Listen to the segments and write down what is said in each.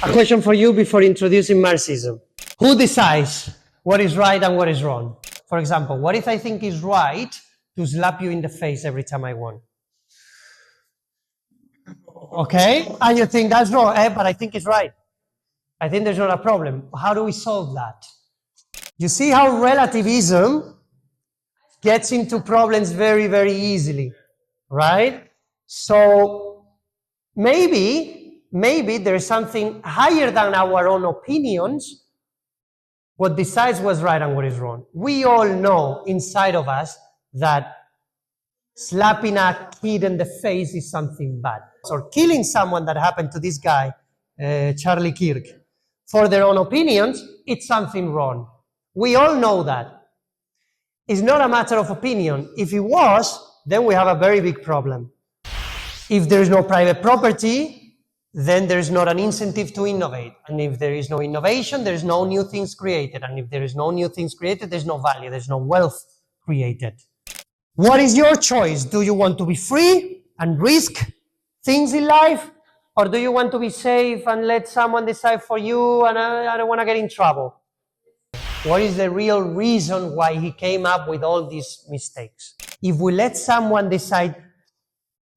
A question for you before introducing Marxism. Who decides what is right and what is wrong? For example, what if I think it's right to slap you in the face every time I want? Okay, and you think that's wrong, but I think it's right. I think there's not a problem. How do we solve that? You see how relativism gets into problems very, very easily, right? So maybe there's something higher than our own opinions what decides what's right and what is wrong. We all know inside of us that slapping a kid in the face is something bad. Or killing someone that happened to this guy, Charlie Kirk, for their own opinions, it's something wrong. We all know that. It's not a matter of opinion. If it was, then we have a very big problem. If there is no private property, then there's not an incentive to innovate. And if there is no innovation, there's no new things created. And if there is no new things created, there's no value, there's no wealth created. What is your choice? Do you want to be free and risk things in life? Or do you want to be safe and let someone decide for you and I don't want to get in trouble? What is the real reason why he came up with all these mistakes? If we let someone decide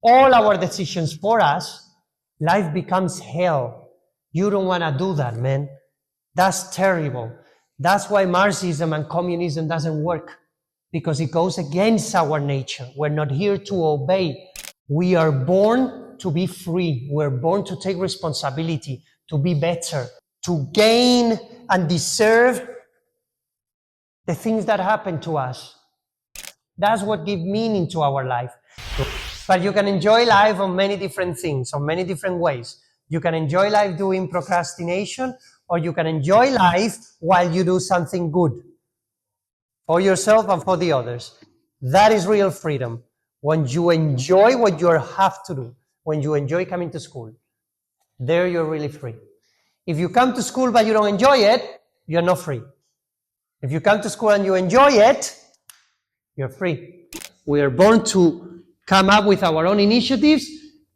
all our decisions for us, life becomes hell. You don't want to do that, man. That's terrible. That's why Marxism and communism doesn't work, because it goes against our nature. We're not here to obey. We are born to be free. We're born to take responsibility, to be better, to gain and deserve the things that happen to us. That's what gives meaning to our life. But you can enjoy life on many different things, on many different ways. You can enjoy life doing procrastination, or you can enjoy life while you do something good for yourself and for the others. That is real freedom. When you enjoy what you have to do, when you enjoy coming to school, there you're really free. If you come to school but you don't enjoy it, you're not free. If you come to school and you enjoy it, you're free. We are born to come up with our own initiatives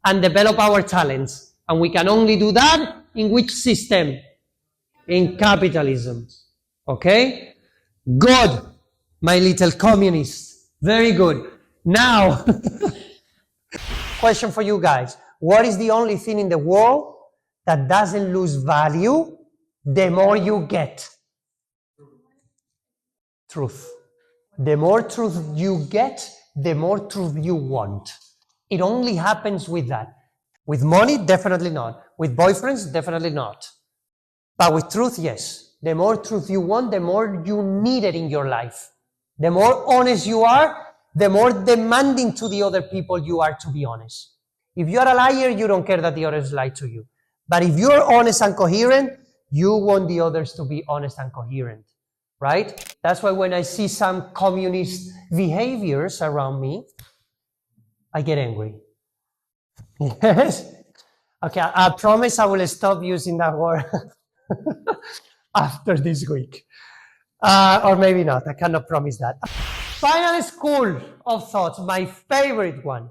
and develop our talents. And we can only do that in which system? In capitalism. Okay? Good, my little communist. Very good. Now, question for you guys. What is the only thing in the world that doesn't lose value the more you get? Truth. The more truth you get, the more truth you want. It only happens with that. With money, definitely not. With boyfriends, definitely not. But with truth, yes. The more truth you want, the more you need it in your life. The more honest you are, the more demanding to the other people you are to be honest. If you are a liar, you don't care that the others lie to you. But if you're honest and coherent, you want the others to be honest and coherent. Right? That's why when I see some communist behaviors around me, I get angry. Yes? Okay, I promise I will stop using that word after this week. Or maybe not, I cannot promise that. Final school of thoughts, my favorite one.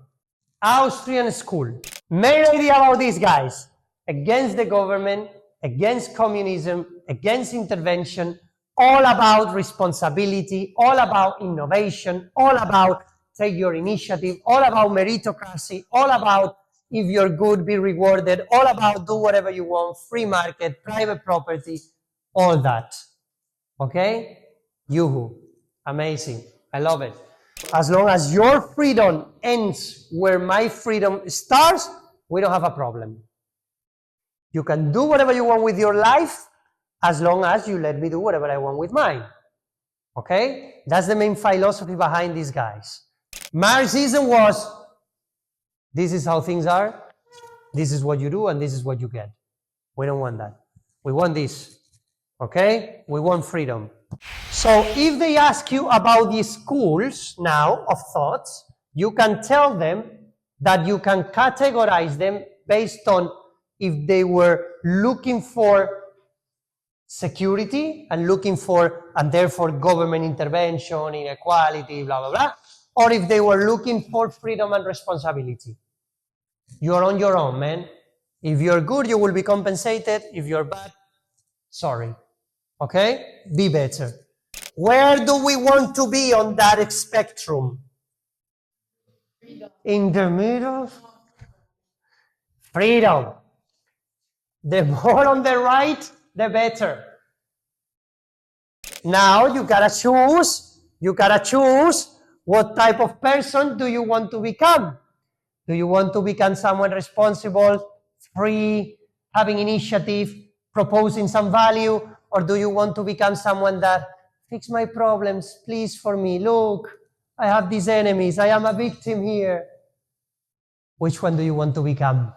Austrian school. Main idea about these guys. Against the government, against communism, against intervention, all about responsibility, all about innovation, all about take your initiative, all about meritocracy, all about if you're good, be rewarded, all about do whatever you want, free market, private property, all that. Okay? Yoo-hoo. Amazing. I love it. As long as your freedom ends where my freedom starts, we don't have a problem. You can do whatever you want with your life, as long as you let me do whatever I want with mine. Okay? That's the main philosophy behind these guys. Marxism was, this is how things are, this is what you do, and this is what you get. We don't want that. We want this. Okay? We want freedom. So if they ask you about these schools now of thoughts, you can tell them that you can categorize them based on if they were looking for security and looking for, and therefore government intervention, inequality, blah, blah, blah, or if they were looking for freedom and responsibility. You're on your own, man. If you're good, you will be compensated. If you're bad, sorry. Okay? Be better. Where do we want to be on that spectrum? In the middle? Freedom. The more on the right, the better. Now you gotta choose what type of person do you want to become. Do you want to become someone responsible, free, having initiative, proposing some value, or do you want to become someone that fix my problems, please for me, look, I have these enemies, I am a victim here. Which one do you want to become?